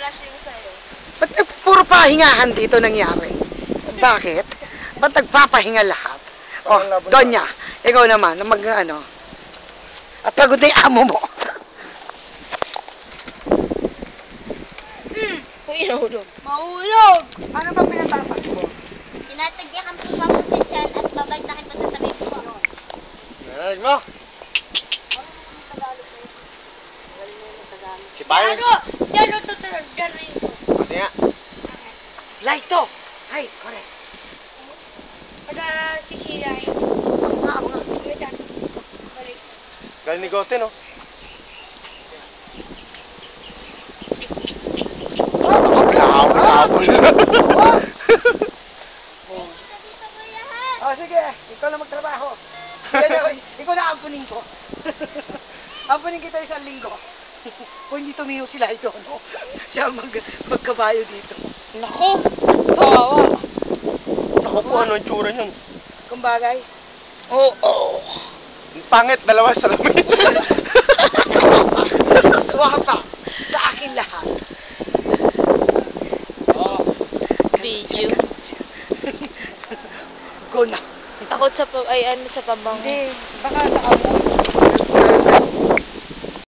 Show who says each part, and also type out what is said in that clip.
Speaker 1: flashing sa'yo.
Speaker 2: Ba't puro pahingahan dito nangyari? Bakit? Ba't nagpapahinga lahat? Oh, Donya, ikaw naman, ano. At pagod na yung amo mo.
Speaker 1: Uy, nahulog. Mahulog!
Speaker 2: Ano ba pinatapat mo?
Speaker 3: Tinatagyakan po mama sa tiyan at babaltakin pa sa sabi po.
Speaker 4: Narinig mo? Si Payo.
Speaker 3: Daro.
Speaker 4: Kasi nga.
Speaker 2: Light to! Ay, correct.
Speaker 3: Pagka sisirain.
Speaker 2: Mga.
Speaker 3: Balik.
Speaker 4: Galing ni Gote, no?
Speaker 2: Oh, sige, ikaw na magtrabaho. Ikaw na ampunin ko. Ampunin kita isang linggo. Kung hindi tumino sila ito, no? Siya magkabayo dito.
Speaker 1: Nako! Kawawa.
Speaker 4: Naku po, ano yung tsura yun?
Speaker 2: Kung bagay,
Speaker 1: Oo.
Speaker 4: Ang pangit, dalawa sa lamin.
Speaker 2: suwapa sa akin lahat.
Speaker 1: Video.
Speaker 2: Go na.
Speaker 1: Takot sa sa pabang.
Speaker 2: Hindi, baka sa amoy.